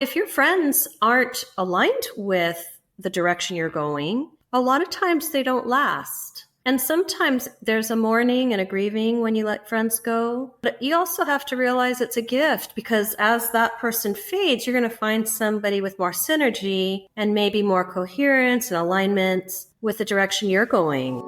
If your friends aren't aligned with the direction you're going, a lot of times they don't last. And sometimes there's a mourning and a grieving when you let friends go. But you also have to realize it's a gift, because as that person fades, you're going to find somebody with more synergy and maybe more coherence and alignment with the direction you're going.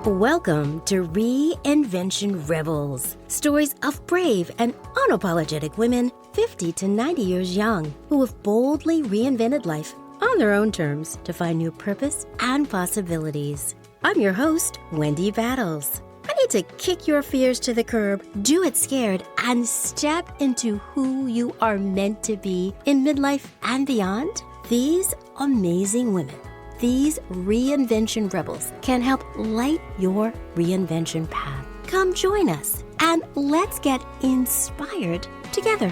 Welcome to Reinvention Rebels, stories of brave and unapologetic women 50 to 90 years young who have boldly reinvented life on their own terms to find new purpose and possibilities. I'm your host, Wendy Battles. I need to kick your fears to the curb, do it scared, and step into who you are meant to be in midlife and beyond. These amazing women, these reinvention rebels, can help light your reinvention path. Come join us and let's get inspired together.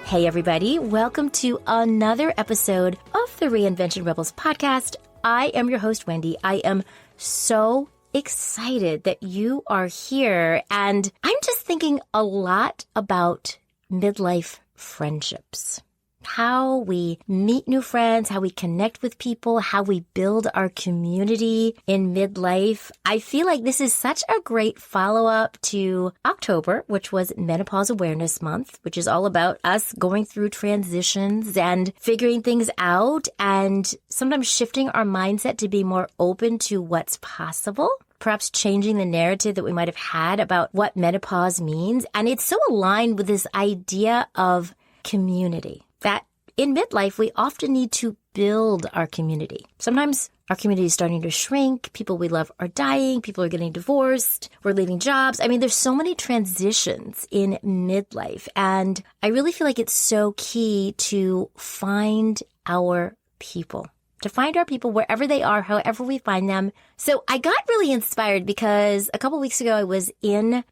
Hey everybody, welcome to another episode of the Reinvention Rebels podcast. I am your host, Wendy. I am so excited that you are here, and I'm just thinking a lot about midlife friendships. How we meet new friends, how we connect with people, how we build our community in midlife. I feel like this is such a great follow-up to October, which was Menopause Awareness Month, which is all about us going through transitions and figuring things out and sometimes shifting our mindset to be more open to what's possible. Perhaps changing the narrative that we might have had about what menopause means. And it's so aligned with this idea of community, that in midlife, we often need to build our community. Sometimes our community is starting to shrink. People we love are dying. People are getting divorced. We're leaving jobs. I mean, there's so many transitions in midlife. And I really feel like it's so key to find our people. To find our people wherever they are, however we find them. So I got really inspired because a couple weeks ago I was in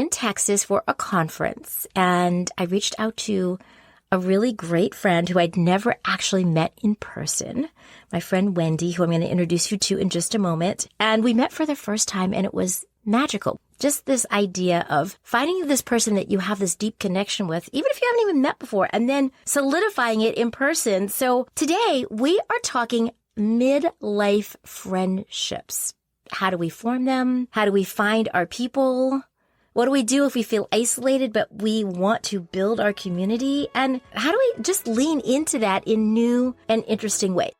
Texas for a conference, and I reached out to a really great friend who I'd never actually met in person, my friend Wendy, who I'm going to introduce you to in just a moment. And we met for the first time, and it was magical. Just this idea of finding this person that you have this deep connection with, even if you haven't even met before, and then solidifying it in person. So today we are talking midlife friendships. How do we form them? How do we find our people? What do we do if we feel isolated, but we want to build our community? And how do we just lean into that in new and interesting ways?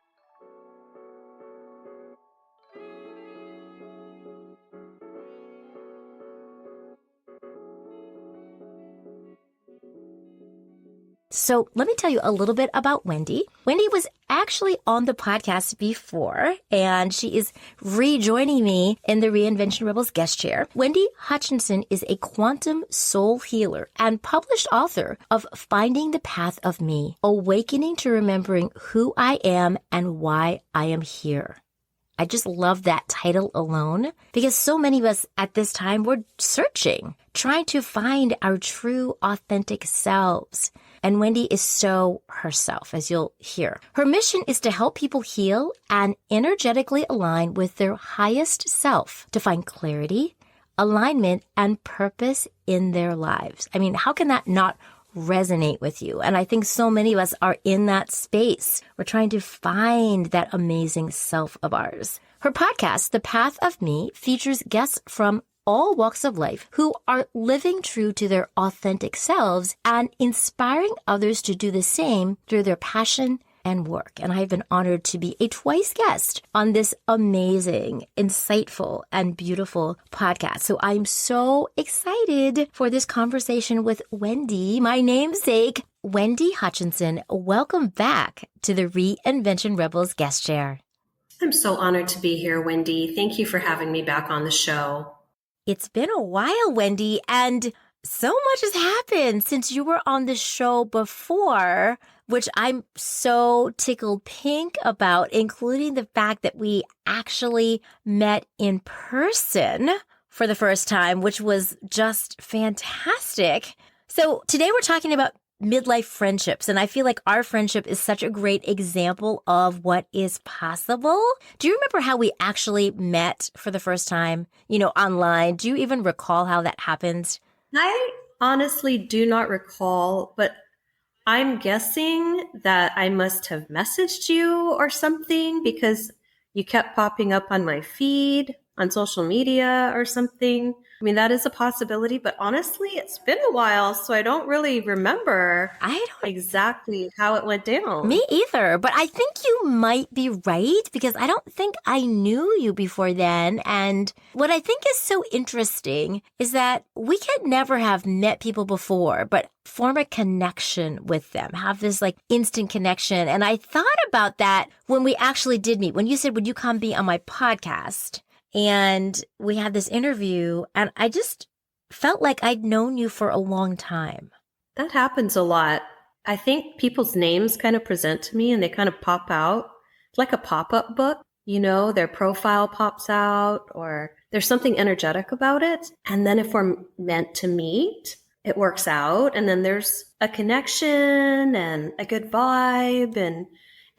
So let me tell you a little bit about Wendy. Wendy was actually on the podcast before, and she is rejoining me in the Reinvention Rebels guest chair. Wendy Hutchinson is a quantum soul healer and published author of Finding the Path of Me, Awakening to Remembering Who I Am and Why I Am Here. I just love that title alone because so many of us at this time were searching, trying to find our true, authentic selves. And Wendy is so herself, as you'll hear. Her mission is to help people heal and energetically align with their highest self to find clarity, alignment, and purpose in their lives. I mean, how can that not resonate with you? And I think so many of us are in that space. We're trying to find that amazing self of ours. Her podcast, The Path of Me, features guests from all walks of life who are living true to their authentic selves and inspiring others to do the same through their passion and work. And I've been honored to be a twice guest on this amazing, insightful, and beautiful podcast. So I'm so excited for this conversation with Wendy, my namesake, Wendy Hutchinson. Welcome back to the Reinvention Rebels guest chair. I'm so honored to be here, Wendy. Thank you for having me back on the show. It's been a while, Wendy, and so much has happened since you were on the show before, which I'm so tickled pink about, including the fact that we actually met in person for the first time, which was just fantastic. So today we're talking about midlife friendships, and I feel like our friendship is such a great example of what is possible. Do you remember how we actually met for the first time, online? Do you even recall how that happened? I honestly do not recall, but I'm guessing that I must have messaged you or something because you kept popping up on my feed on social media or something. I mean, that is a possibility, but honestly, it's been a while, so I don't really remember I don't exactly how it went down. Me either, but I think you might be right because I don't think I knew you before then. And what I think is so interesting is that we could never have met people before, but form a connection with them, have this like instant connection. And I thought about that when we actually did meet, when you said, would you come be on my podcast? And we had this interview, and I just felt like I'd known you for a long time. That happens a lot. I think people's names kind of present to me and they kind of pop out. It's like a pop-up book, their profile pops out or there's something energetic about it. And then if we're meant to meet, it works out. And then there's a connection and a good vibe. And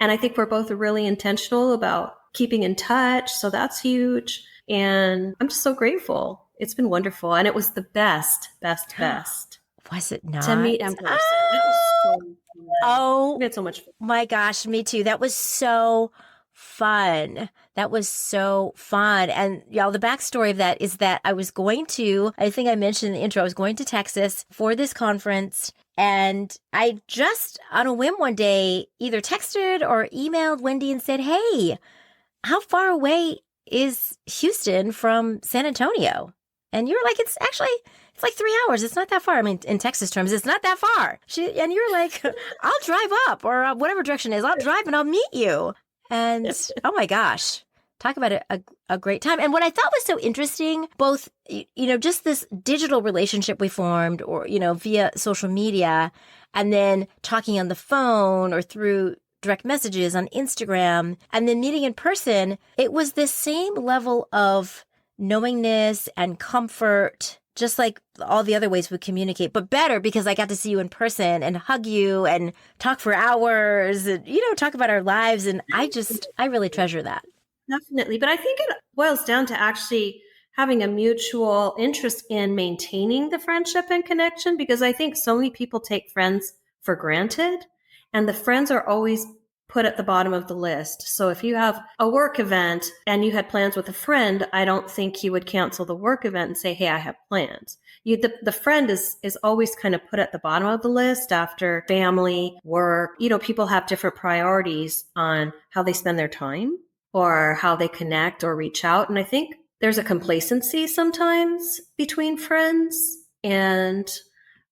I think we're both really intentional about keeping in touch. So that's huge. And I'm just so grateful. It's been wonderful. And it was the best. Was it not? To meet in person. It was so fun. Oh, We had so much fun. my gosh, me too. That was so fun. And y'all, the backstory of that is that I think I mentioned in the intro, I was going to Texas for this conference. And I just, on a whim one day, either texted or emailed Wendy and said, hey, how far away is Houston from San Antonio? And you were like, it's like 3 hours. It's not that far. I mean, in Texas terms, it's not that far. And you're like, I'll drive up or whatever direction it is. I'll drive and I'll meet you. And oh my gosh, talk about a great time. And what I thought was so interesting, both, just this digital relationship we formed or, via social media and then talking on the phone or through direct messages on Instagram and then meeting in person, it was this same level of knowingness and comfort, just like all the other ways we communicate, but better because I got to see you in person and hug you and talk for hours and, talk about our lives. And I really treasure that. Definitely. But I think it boils down to actually having a mutual interest in maintaining the friendship and connection, because I think so many people take friends for granted and the friends are always put at the bottom of the list. So if you have a work event and you had plans with a friend, I don't think you would cancel the work event and say, hey, I have plans. The friend is always kind of put at the bottom of the list after family, work. People have different priorities on how they spend their time or how they connect or reach out. And I think there's a complacency sometimes between friends. And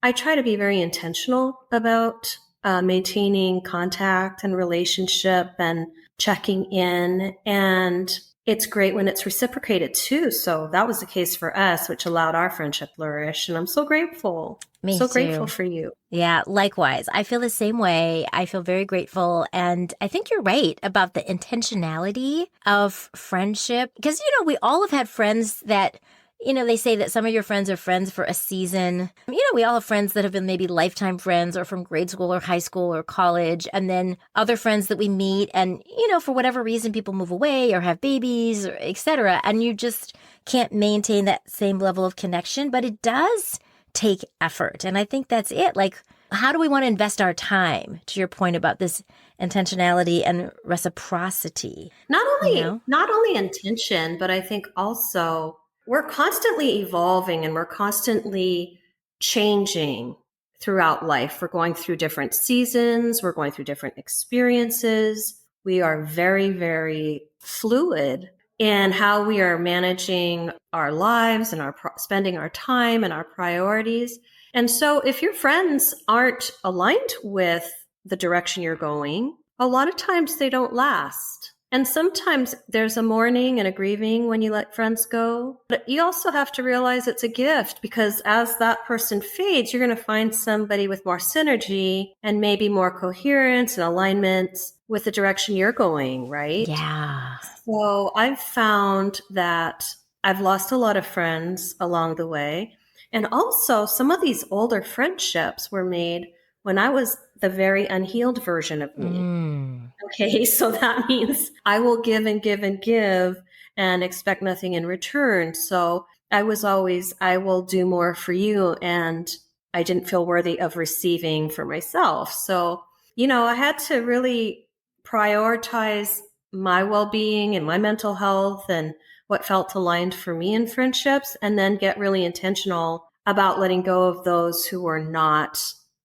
I try to be very intentional about maintaining contact and relationship and checking in. And it's great when it's reciprocated too. So that was the case for us, which allowed our friendship flourish. And I'm so grateful. Me so too. Grateful for you. Yeah, likewise. I feel the same way. I feel very grateful. And I think you're right about the intentionality of friendship. Because, we all have had friends that, they say that some of your friends are friends for a season. We all have friends that have been maybe lifetime friends or from grade school or high school or college. And then other friends that we meet and, for whatever reason, people move away or have babies or et cetera. And you just can't maintain that same level of connection. But it does take effort. And I think that's it. Like, how do we want to invest our time, to your point about this intentionality and reciprocity? Not only intention, but I think also we're constantly evolving and we're constantly changing throughout life. We're going through different seasons. We're going through different experiences. We are very, very fluid in how we are managing our lives and spending our time and our priorities. And so if your friends aren't aligned with the direction you're going, a lot of times they don't last. And sometimes there's a mourning and a grieving when you let friends go. But you also have to realize it's a gift, because as that person fades, you're going to find somebody with more synergy and maybe more coherence and alignment with the direction you're going, right? Yeah. So I've found that I've lost a lot of friends along the way. And also, some of these older friendships were made when I was the very unhealed version of me. Okay, so that means I will give and give and give and expect nothing in return. So I was always, I will do more for you. And I didn't feel worthy of receiving for myself. So, I had to really prioritize my well-being and my mental health and what felt aligned for me in friendships, and then get really intentional about letting go of those who were not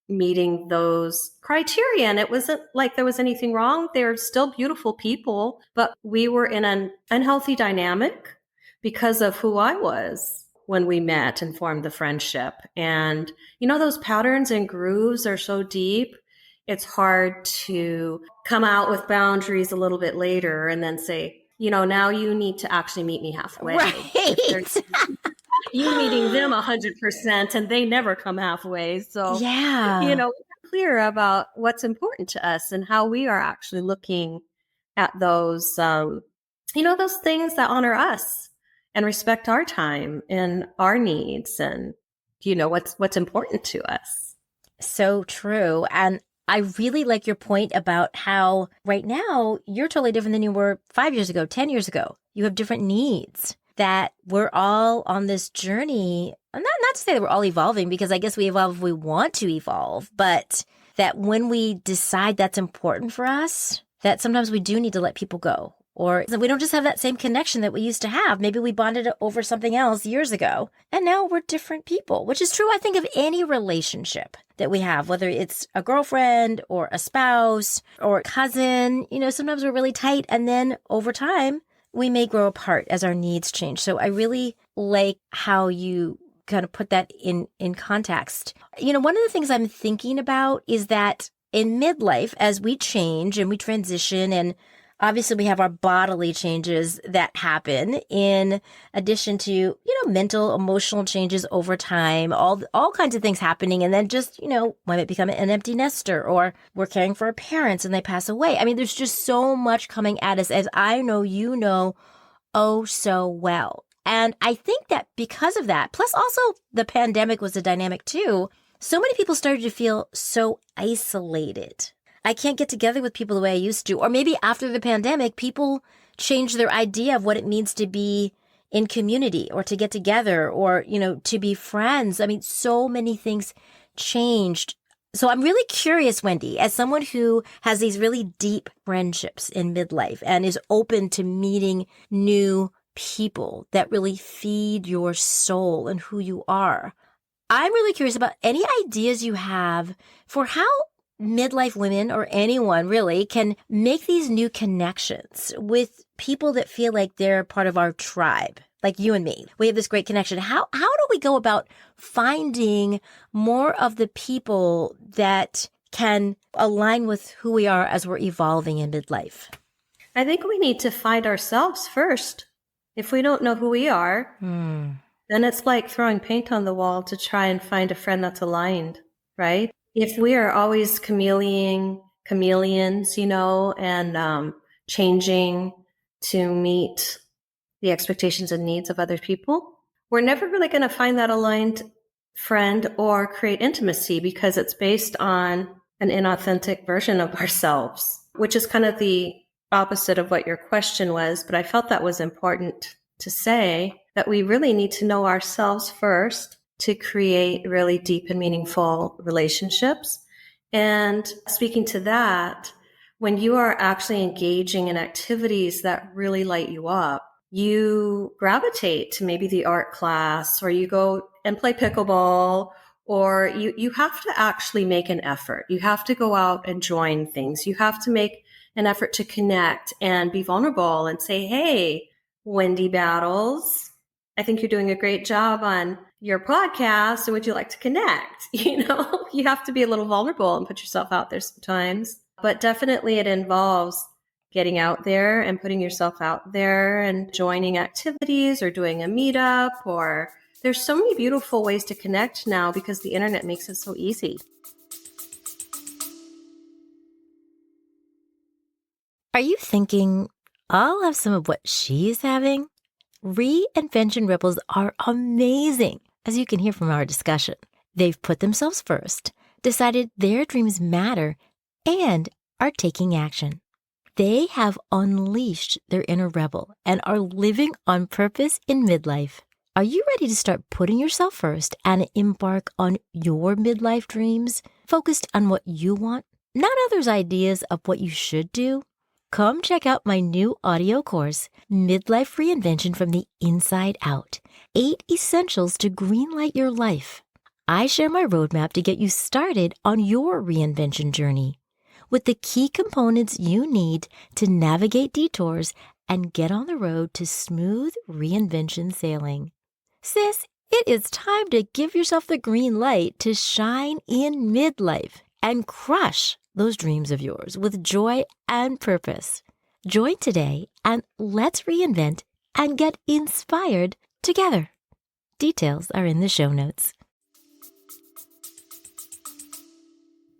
meeting those criteria. And it wasn't like there was anything wrong. They're still beautiful people, but we were in an unhealthy dynamic because of who I was when we met and formed the friendship. And, those patterns and grooves are so deep. It's hard to come out with boundaries a little bit later and then say, now you need to actually meet me halfway. Right. You meeting them 100% and they never come halfway. So, Yeah. we're clear about what's important to us and how we are actually looking at those, those things that honor us and respect our time and our needs and, what's important to us. So true. And I really like your point about how right now you're totally different than you were 5 years ago, 10 years ago. You have different needs, that we're all on this journey. And not to say that we're all evolving, because I guess we evolve if we want to evolve, but that when we decide that's important for us, that sometimes we do need to let people go. Or we don't just have that same connection that we used to have. Maybe we bonded over something else years ago, and now we're different people, which is true, I think, of any relationship that we have, whether it's a girlfriend or a spouse or a cousin. Sometimes we're really tight, and then over time, we may grow apart as our needs change. So I really like how you kind of put that in context. One of the things I'm thinking about is that in midlife, as we change and we transition, and obviously we have our bodily changes that happen in addition to, mental, emotional changes over time, all kinds of things happening. And then just, when it become an empty nester, or we're caring for our parents and they pass away. I mean, there's just so much coming at us, as I know you know oh so well. And I think that because of that, plus also the pandemic was a dynamic too, so many people started to feel so isolated. I can't get together with people the way I used to. Or maybe after the pandemic, people changed their idea of what it means to be in community, or to get together, or, to be friends. I mean, so many things changed. So I'm really curious, Wendy, as someone who has these really deep friendships in midlife and is open to meeting new people that really feed your soul and who you are, I'm really curious about any ideas you have for how midlife women, or anyone really, can make these new connections with people that feel like they're part of our tribe, like you and me. We have this great connection. How do we go about finding more of the people that can align with who we are as we're evolving in midlife? I think we need to find ourselves first. If we don't know who we are, then it's like throwing paint on the wall to try and find a friend that's aligned, right? If we are always chameleons, and changing to meet the expectations and needs of other people, we're never really going to find that aligned friend or create intimacy, because it's based on an inauthentic version of ourselves, which is kind of the opposite of what your question was. But I felt that was important to say, that we really need to know ourselves first to create really deep and meaningful relationships. And speaking to that, when you are actually engaging in activities that really light you up, you gravitate to maybe the art class, or you go and play pickleball, or you have to actually make an effort. You have to go out and join things. You have to make an effort to connect and be vulnerable and say, hey, Wendy Battles, I think you're doing a great job on your podcast. And would you like to connect? You have to be a little vulnerable and put yourself out there sometimes. But definitely it involves getting out there and putting yourself out there and joining activities or doing a meetup, or there's so many beautiful ways to connect now because the internet makes it so easy. Are you thinking, I'll have some of what she's having? Reinvention ripples are amazing. as you can hear from our discussion. They've put themselves first, decided their dreams matter, and are taking action. They have unleashed their inner rebel and are living on purpose in midlife. Are you ready to start putting yourself first and embark on your midlife dreams, focused on what you want, not others' ideas of what you should do? Come check out my new audio course, Midlife Reinvention from the Inside Out, 8 Essentials to Greenlight Your Life. I share my roadmap to get you started on your reinvention journey with the key components you need to navigate detours and get on the road to smooth reinvention sailing. Sis, it is time to give yourself the green light to shine in midlife and crush those dreams of yours with joy and purpose. Join today and let's reinvent and get inspired together. Details are in the show notes.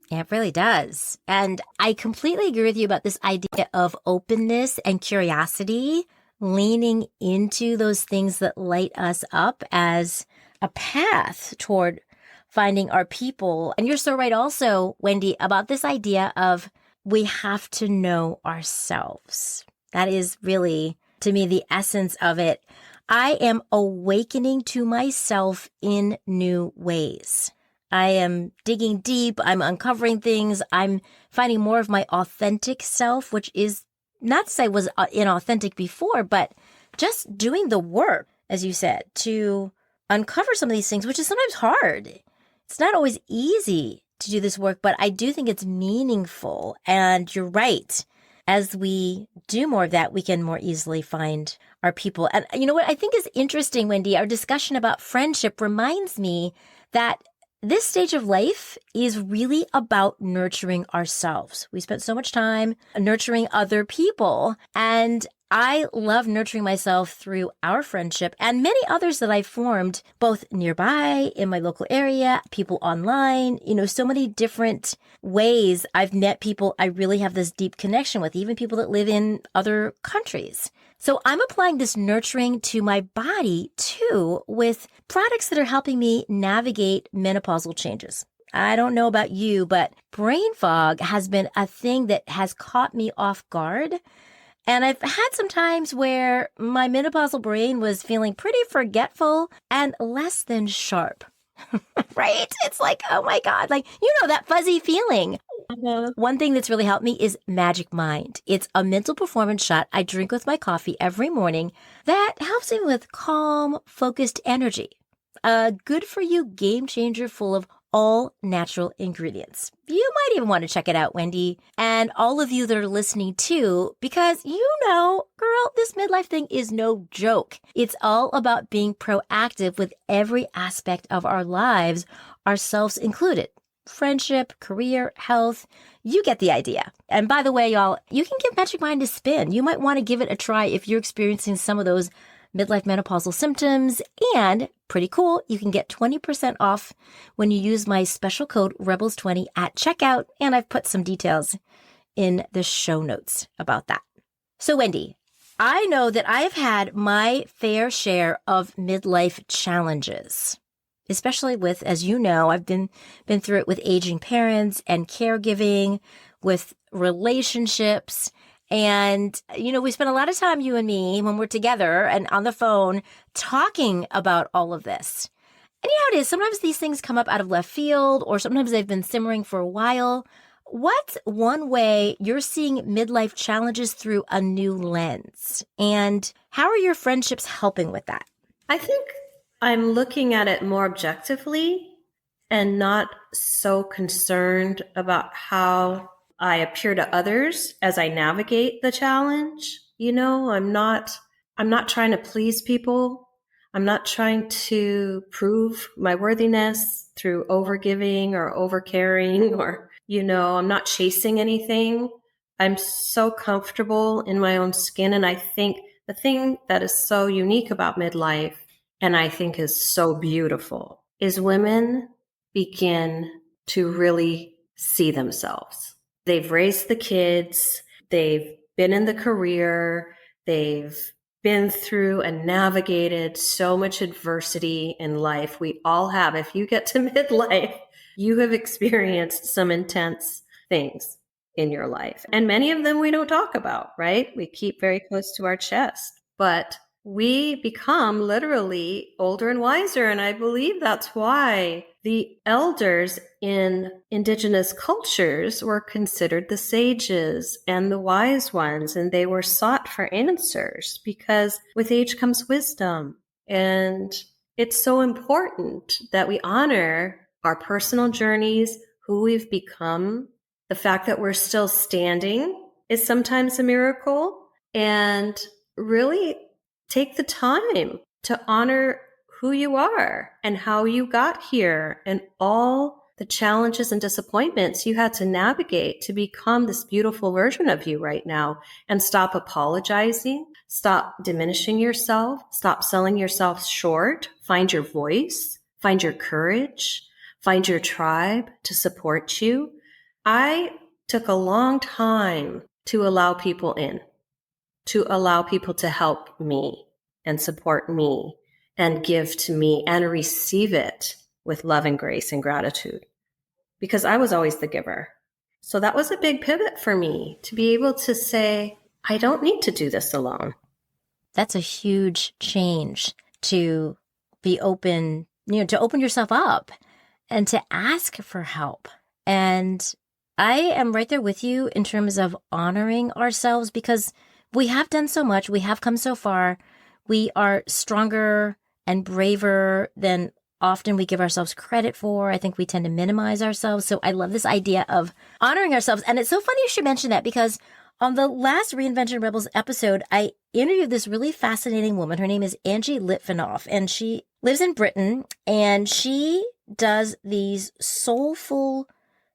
It really does. And I completely agree with you about this idea of openness and curiosity, leaning into those things that light us up as a path toward finding our people. And you're so right also, Wendy, about this idea of we have to know ourselves. That is really, to me, the essence of it. I am awakening to myself in new ways. I am digging deep. I'm uncovering things. I'm finding more of my authentic self, which is not to say I was inauthentic before, but just doing the work, as you said, to uncover some of these things, which is sometimes hard. It's not always easy to do this work, but I do think it's meaningful. And you're right. As we do more of that, we can more easily find our people. And you know what I think is interesting, Wendy? Our discussion about friendship reminds me that this stage of life is really about nurturing ourselves. We spent so much time nurturing other people, and I love nurturing myself through our friendship and many others that I've formed both nearby in my local area, people online, so many different ways I've met people I really have this deep connection with, even people that live in other countries. So I'm applying this nurturing to my body too with products that are helping me navigate menopausal changes. I don't know about you, but brain fog has been a thing that has caught me off guard. And I've had some times where my menopausal brain was feeling pretty forgetful and less than sharp, right? It's like, oh my God, that fuzzy feeling. One thing that's really helped me is Magic Mind. It's a mental performance shot I drink with my coffee every morning that helps me with calm, focused energy. A good for you game changer full of all natural ingredients. You might even want to check it out, Wendy, and all of you that are listening too, because girl, this midlife thing is no joke. It's all about being proactive with every aspect of our lives, ourselves included. Friendship, career, health, you get the idea. And by the way, y'all, you can give Magic Mind a spin. You might want to give it a try if you're experiencing some of those midlife menopausal symptoms. And pretty cool, you can get 20% off when you use my special code Rebels20 at checkout. And I've put some details in the show notes about that. So Wendy, I know that I've had my fair share of midlife challenges, especially with, as you know, I've been through it with aging parents and caregiving, with relationships. And, we spend a lot of time, you and me, when we're together and on the phone talking about all of this. And you know how it is. Sometimes these things come up out of left field, or sometimes they've been simmering for a while. What's one way you're seeing midlife challenges through a new lens? And how are your friendships helping with that? I think I'm looking at it more objectively and not so concerned about how I appear to others as I navigate the challenge. I'm not trying to please people. I'm not trying to prove my worthiness through overgiving or overcaring or, I'm not chasing anything. I'm so comfortable in my own skin. And I think the thing that is so unique about midlife, and I think is so beautiful, is women begin to really see themselves. They've raised the kids, they've been in the career, they've been through and navigated so much adversity in life. We all have. If you get to midlife, you have experienced some intense things in your life. And many of them we don't talk about, right? We keep very close to our chest. But we become literally older and wiser. And I believe that's why the elders in indigenous cultures were considered the sages and the wise ones, and they were sought for answers because with age comes wisdom. And it's so important that we honor our personal journeys, who we've become. The fact that we're still standing is sometimes a miracle, and really take the time to honor who you are and how you got here and all the challenges and disappointments you had to navigate to become this beautiful version of you right now. And stop apologizing, stop diminishing yourself, stop selling yourself short, find your voice, find your courage, find your tribe to support you. I took a long time to allow people in, to allow people to help me and support me and give to me and receive it with love and grace and gratitude, because I was always the giver. So that was a big pivot for me to be able to say, I don't need to do this alone. That's a huge change, to be open, to open yourself up and to ask for help. And I am right there with you in terms of honoring ourselves, because we have done so much. We have come so far. We are stronger and braver than often we give ourselves credit for. I think we tend to minimize ourselves. So I love this idea of honoring ourselves. And it's so funny you should mention that, because on the last Reinvention Rebels episode, I interviewed this really fascinating woman. Her name is Angie Litvinoff, and she lives in Britain, and she does these soulful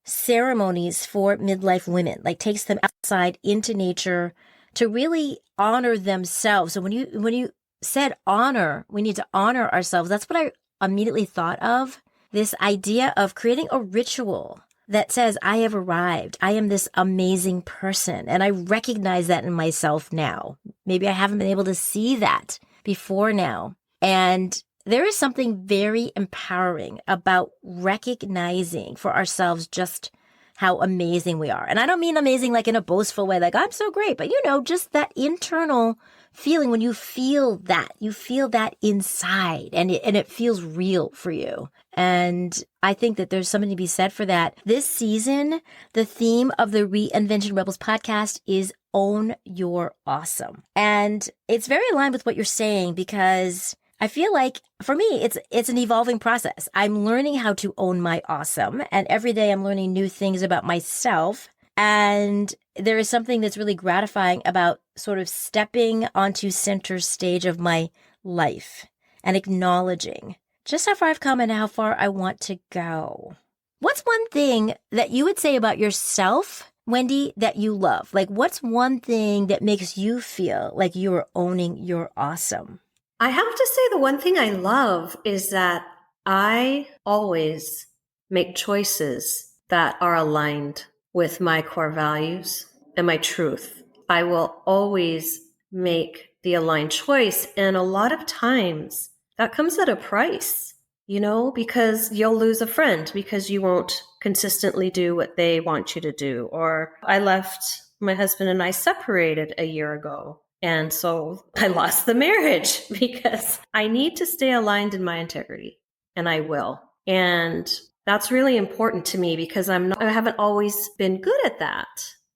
ceremonies for midlife women, like takes them outside into nature to really honor themselves. So when you said honor, we need to honor ourselves, that's what I immediately thought of. This idea of creating a ritual that says, I have arrived. I am this amazing person. And I recognize that in myself now. Maybe I haven't been able to see that before now. And there is something very empowering about recognizing for ourselves just how amazing we are. And I don't mean amazing like in a boastful way, like I'm so great, but just that internal feeling when you feel that inside, and it feels real for you. And I think that there's something to be said for that. This season, the theme of the Reinvention Rebels podcast is Own Your Awesome. And it's very aligned with what you're saying, because I feel like for me, it's an evolving process. I'm learning how to own my awesome, and every day I'm learning new things about myself. And there is something that's really gratifying about sort of stepping onto center stage of my life and acknowledging just how far I've come and how far I want to go. What's one thing that you would say about yourself, Wendy, that you love? Like, what's one thing that makes you feel like you are owning your awesome? I have to say the one thing I love is that I always make choices that are aligned with my core values and my truth. I will always make the aligned choice. And a lot of times that comes at a price, because you'll lose a friend because you won't consistently do what they want you to do. Or my husband and I separated a year ago. And so I lost the marriage because I need to stay aligned in my integrity, and I will. And that's really important to me because I haven't always been good at that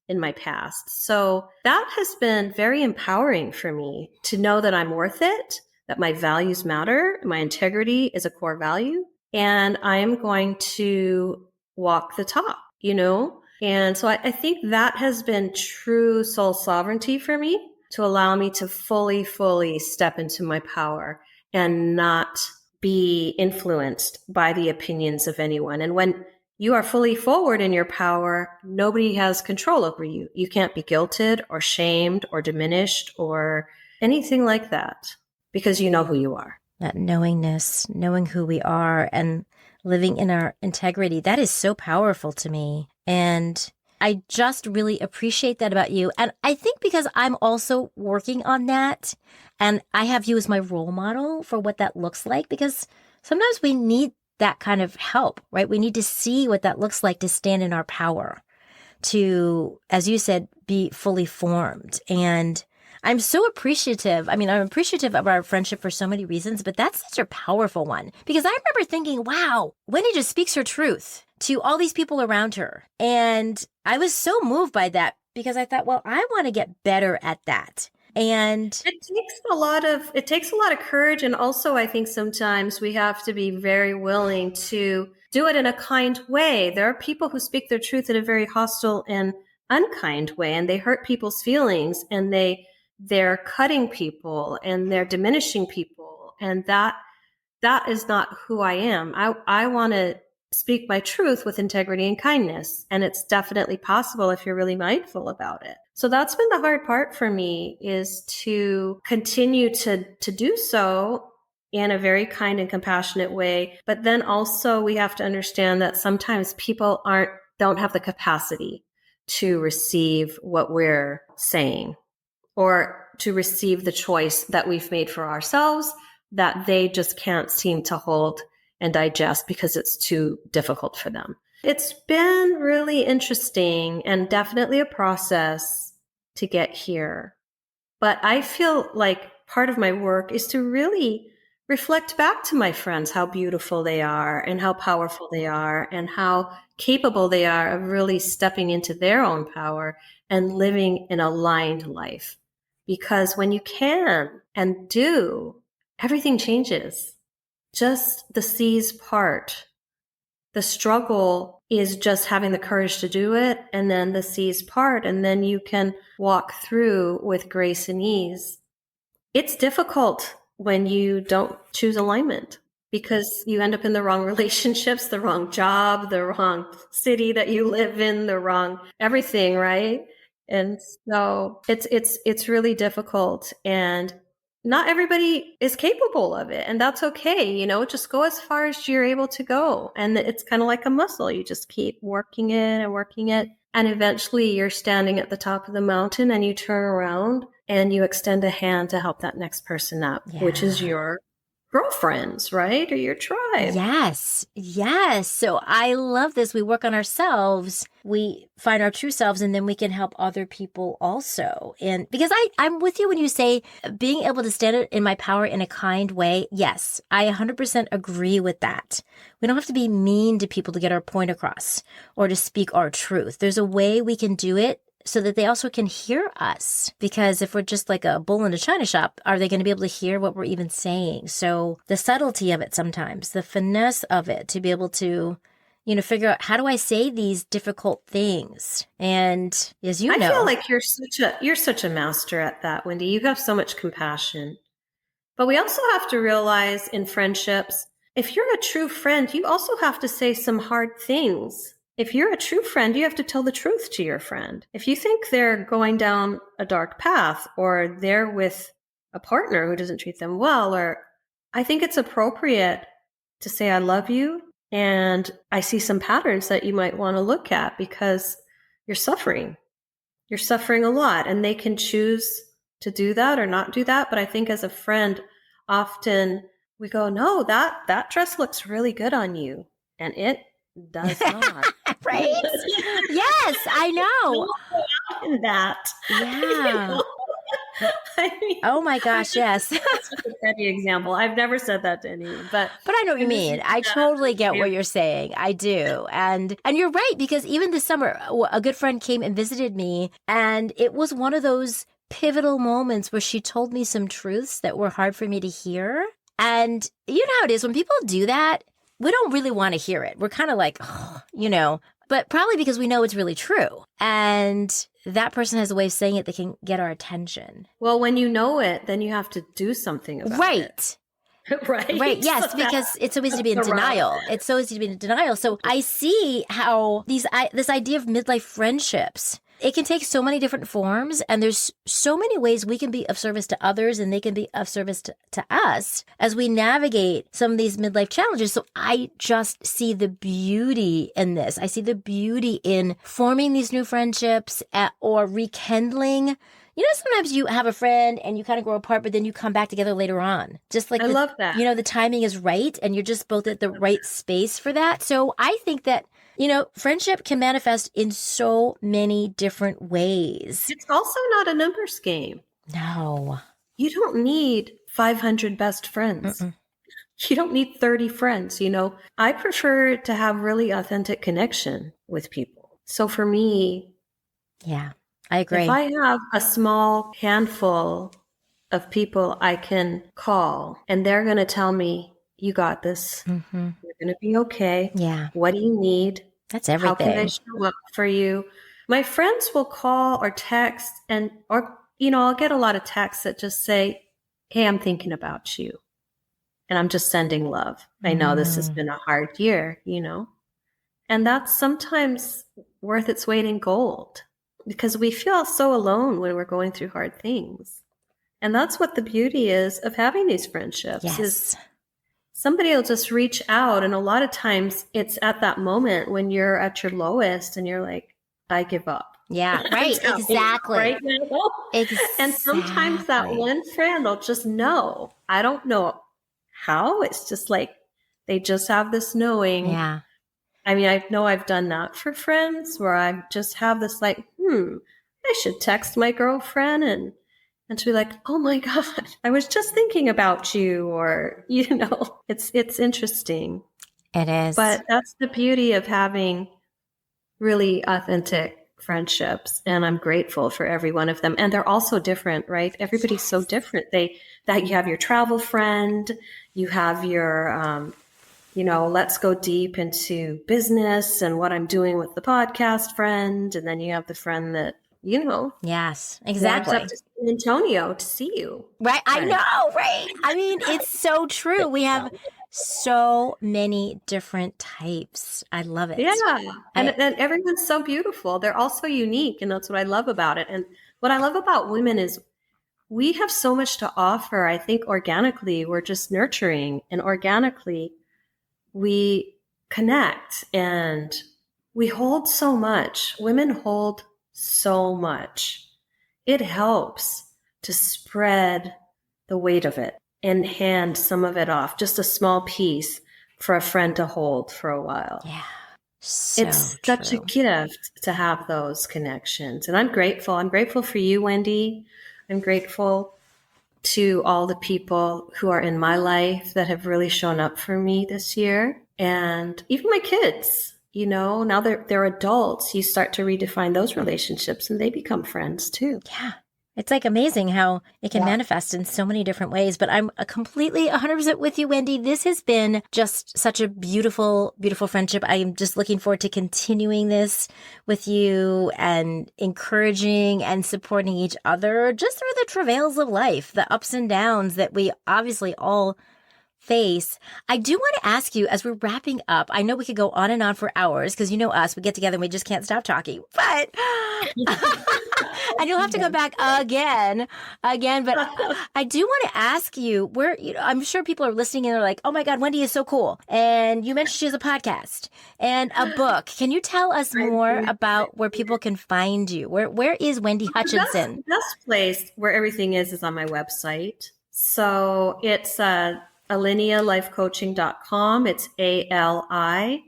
in my past. So that has been very empowering for me to know that I'm worth it, that my values matter, my integrity is a core value, and I am going to walk the talk, And so I think that has been true soul sovereignty for me, to allow me to fully, fully step into my power and not be influenced by the opinions of anyone. And when you are fully forward in your power, nobody has control over you. You can't be guilted or shamed or diminished or anything like that, because you know who you are. That knowingness, knowing who we are and living in our integrity, that is so powerful to me. And I just really appreciate that about you. And I think because I'm also working on that and I have you as my role model for what that looks like, because sometimes we need that kind of help, right? We need to see what that looks like to stand in our power, to, as you said, be fully formed. And I'm so appreciative. I mean, I'm appreciative of our friendship for so many reasons, but that's such a powerful one because I remember thinking, wow, Wendy just speaks her truth to all these people around her. And I was so moved by that because I thought, well, I want to get better at that. And it takes a lot of courage. And also I think sometimes we have to be very willing to do it in a kind way. There are people who speak their truth in a very hostile and unkind way, and they hurt people's feelings, and they're cutting people and they're diminishing people. And that is not who I am. I want to speak my truth with integrity and kindness. And it's definitely possible if you're really mindful about it. So that's been the hard part for me, is to continue to do so in a very kind and compassionate way. But then also we have to understand that sometimes people don't have the capacity to receive what we're saying, or to receive the choice that we've made for ourselves that they just can't seem to hold and digest because it's too difficult for them. It's been really interesting and definitely a process to get here. But I feel like part of my work is to really reflect back to my friends how beautiful they are and how powerful they are and how capable they are of really stepping into their own power and living an aligned life. Because when you can and do, everything changes. Just the seas part. The struggle is just having the courage to do it, and then the seas part, and then you can walk through with grace and ease. It's difficult when you don't choose alignment because you end up in the wrong relationships, the wrong job, the wrong city that you live in, the wrong everything, right? And so it's really difficult, and not everybody is capable of it, and that's okay. Just go as far as you're able to go. And it's kind of like a muscle. You just keep working it and working it. And eventually you're standing at the top of the mountain and you turn around and you extend a hand to help that next person up, which is your girlfriends, right? Or your tribe. Yes. So I love this. We work on ourselves. We find our true selves, and then we can help other people also. And because I'm with you when you say being able to stand in my power in a kind way. Yes, I 100% agree with that. We don't have to be mean to people to get our point across or to speak our truth. There's a way we can do it so that they also can hear us. Because if we're just like a bull in a china shop, are they going to be able to hear what we're even saying? So the subtlety of it sometimes, the finesse of it, to be able to, figure out, how do I say these difficult things? And as you know, I feel like you're such a master at that, Wendy. You have so much compassion. But we also have to realize in friendships, if you're a true friend, you also have to say some hard things. If you're a true friend, you have to tell the truth to your friend. If you think they're going down a dark path, or they're with a partner who doesn't treat them well, I think it's appropriate to say, I love you, and I see some patterns that you might want to look at because you're suffering. You're suffering a lot, and they can choose to do that or not do that. But I think as a friend, often we go, no, that dress looks really good on you. And it does not. Right? Yes, I know. That. Yeah. Oh my gosh, yes. That's such a petty example. I've never said that to anyone, but I know what you mean. I totally get what you're saying. I do. And you're right, because even this summer, a good friend came and visited me, and it was one of those pivotal moments where she told me some truths that were hard for me to hear. And you know how it is when people do that, we don't really want to hear it. We're kind of like, but probably because we know it's really true. And that person has a way of saying it that can get our attention. Well, when you know it, then you have to do something about it. Right. Yes, because it's so easy to be in denial. It's so easy to be in denial. So I see how this idea of midlife friendships it can take so many different forms, and there's so many ways we can be of service to others and they can be of service to us as we navigate some of these midlife challenges. So I just see the beauty in this. I see the beauty in forming these new friendships or rekindling. Sometimes you have a friend and you kind of grow apart, but then you come back together later on. Just like I love that. The timing is right and you're just both at the right space for that. So I think that friendship can manifest in so many different ways. It's also not a numbers game. No. You don't need 500 best friends. Mm-mm. You don't need 30 friends. I prefer to have really authentic connection with people. So for me, yeah, I agree. If I have a small handful of people I can call and they're going to tell me, you got this. Mm-hmm. You're going to be okay. Yeah. What do you need? That's everything. How can I show up for you? My friends will call or text or I'll get a lot of texts that just say, hey, I'm thinking about you. And I'm just sending love. I know this has been a hard year, and that's sometimes worth its weight in gold because we feel so alone when we're going through hard things. And that's what the beauty is of having these friendships. Yes. Is somebody will just reach out. And a lot of times it's at that moment when you're at your lowest and you're like, I give up. Yeah, right. Exactly. Right now. Exactly. And sometimes that one friend will just know. I don't know how. It's just like they just have this knowing. Yeah. I mean, I know I've done that for friends where I just have this like, I should text my girlfriend and she'll be like, oh my God, I was just thinking about you. Or, it's interesting. It is. But that's the beauty of having really authentic friendships. And I'm grateful for every one of them. And they're also different, right? Everybody's so different. That you have your travel friend, you have your, let's go deep into business and what I'm doing with the podcast friend. And then you have the friend that, Yes, exactly. Up to San Antonio to see you. Right. I know. Right. I mean, it's so true. We have so many different types. I love it. Yeah. And everyone's so beautiful. They're all so unique. And that's what I love about it. And what I love about women is we have so much to offer. I think organically we're just nurturing, and organically we connect and we hold so much. Women hold so much. It helps to spread the weight of it and hand some of it off, just a small piece for a friend to hold for a while. Yeah. It's such a gift to have those connections. And I'm grateful. I'm grateful for you, Wendy. I'm grateful to all the people who are in my life that have really shown up for me this year. And even my kids, now they're adults. You start to redefine those relationships and they become friends too. Yeah. It's like amazing how it can manifest in so many different ways. But I'm completely 100% with you, Wendy. This has been just such a beautiful, beautiful friendship. I am just looking forward to continuing this with you and encouraging and supporting each other just through the travails of life, the ups and downs that we obviously all face. I do want to ask you, as we're wrapping up, I know we could go on and on for hours because you know us, we get together and we just can't stop talking, but and you'll have to go back again, but I do want to ask you where, I'm sure people are listening and they're like, oh my God, Wendy is so cool. And you mentioned she has a podcast and a book. Can you tell us more about where people can find you? Where is Wendy Hutchinson? The best place where everything is on my website. So it's alinealifecoaching.com. It's ALI,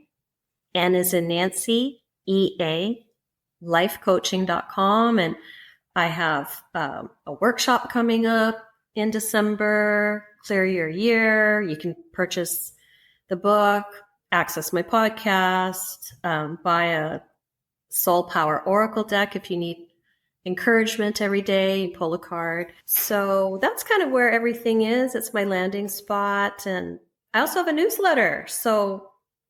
N as in Nancy, EA, lifecoaching.com. And I have a workshop coming up in December, Clear Your Year. You can purchase the book, access my podcast, buy a Soul Power Oracle deck if you need encouragement every day, pull a card. So that's kind of where everything is. It's my landing spot. And I also have a newsletter. So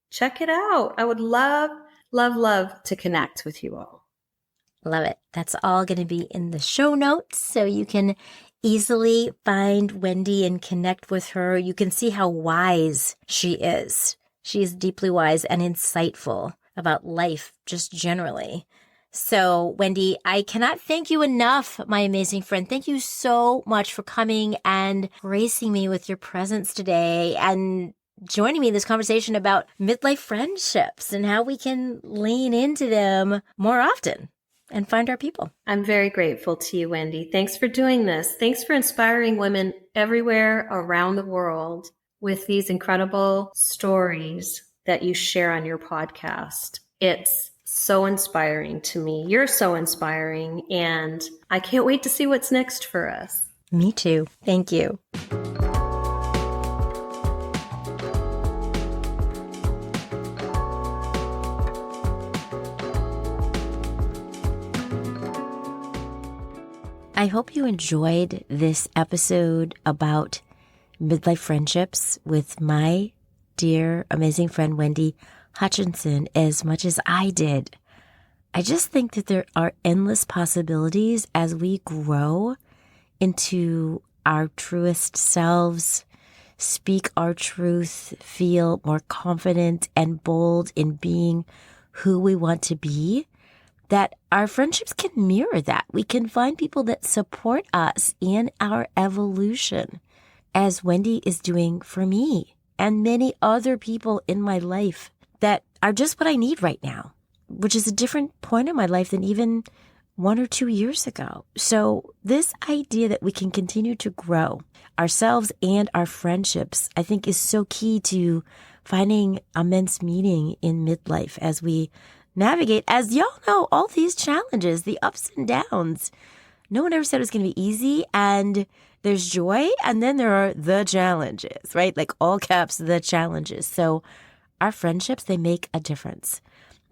check it out. I would love, love, love to connect with you all. Love it. That's all going to be in the show notes. So you can easily find Wendy and connect with her. You can see how wise she is. She is deeply wise and insightful about life just generally. So, Wendy, I cannot thank you enough, my amazing friend. Thank you so much for coming and gracing me with your presence today and joining me in this conversation about midlife friendships and how we can lean into them more often and find our people. I'm very grateful to you, Wendy. Thanks for doing this. Thanks for inspiring women everywhere around the world with these incredible stories that you share on your podcast. It's so inspiring to me. You're so inspiring, and I can't wait to see what's next for us. Me too. Thank you. I hope you enjoyed this episode about midlife friendships with my dear, amazing friend, Wendy Hutchinson, as much as I did. I just think that there are endless possibilities as we grow into our truest selves, speak our truth, feel more confident and bold in being who we want to be, that our friendships can mirror that. We can find people that support us in our evolution, as Wendy is doing for me and many other people in my life that are just what I need right now, which is a different point in my life than even 1 or 2 years ago. So this idea that we can continue to grow ourselves and our friendships, I think, is so key to finding immense meaning in midlife as we navigate, as y'all know, all these challenges, the ups and downs. No one ever said it was going to be easy, and there's joy, and then there are the challenges, right? Like all caps, the challenges. So our friendships, they make a difference.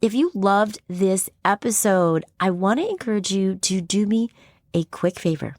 If you loved this episode, I want to encourage you to do me a quick favor.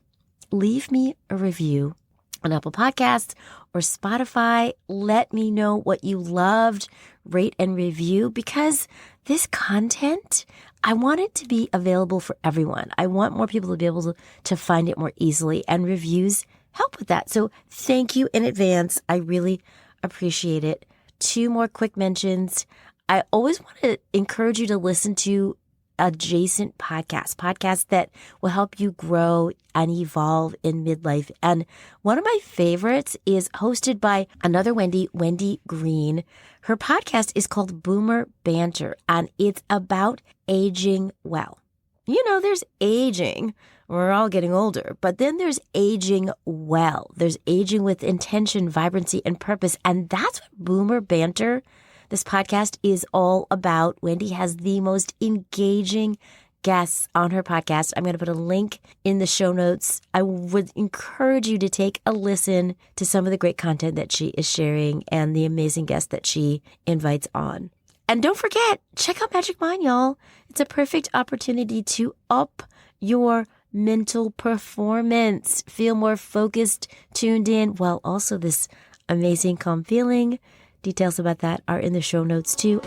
Leave me a review on Apple Podcasts or Spotify. Let me know what you loved, rate and review, because this content, I want it to be available for everyone. I want more people to be able to find it more easily, and reviews help with that. So thank you in advance. I really appreciate it. 2 more quick mentions. I always want to encourage you to listen to adjacent podcasts that will help you grow and evolve in midlife. And one of my favorites is hosted by another Wendy Green. Her podcast is called Boomer Banter, and it's about aging well. You know, there's aging. We're all getting older, but then there's aging well. There's aging with intention, vibrancy, and purpose. And that's what Boomer Banter, this podcast, is all about. Wendy has the most engaging guests on her podcast. I'm going to put a link in the show notes. I would encourage you to take a listen to some of the great content that she is sharing and the amazing guests that she invites on. And don't forget, check out Magic Mind, y'all. It's a perfect opportunity to up your mental performance, feel more focused, tuned in, while also this amazing calm feeling. Details about that are in the show notes too.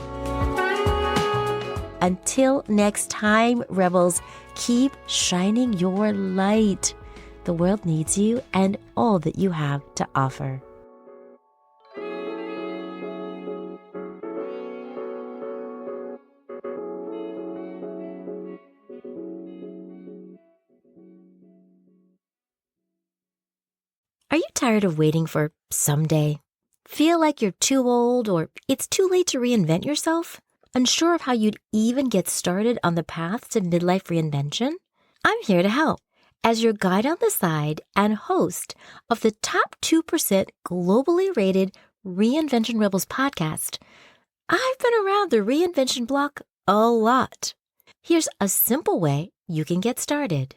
Until next time, Rebels, keep shining your light. The world needs you and all that you have to offer. Are you tired of waiting for someday? Feel like you're too old or it's too late to reinvent yourself? Unsure of how you'd even get started on the path to midlife reinvention? I'm here to help as your guide on the side and host of the top 2% globally rated Reinvention Rebels podcast. I've been around the reinvention block a lot. Here's a simple way you can get started.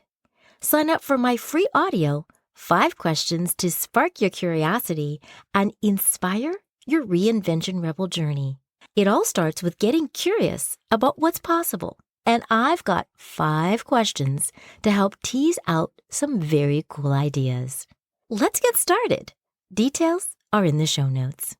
Sign up for my free audio, 5 questions to spark your curiosity and inspire your Reinvention Rebel journey. It all starts with getting curious about what's possible. And I've got 5 questions to help tease out some very cool ideas. Let's get started. Details are in the show notes.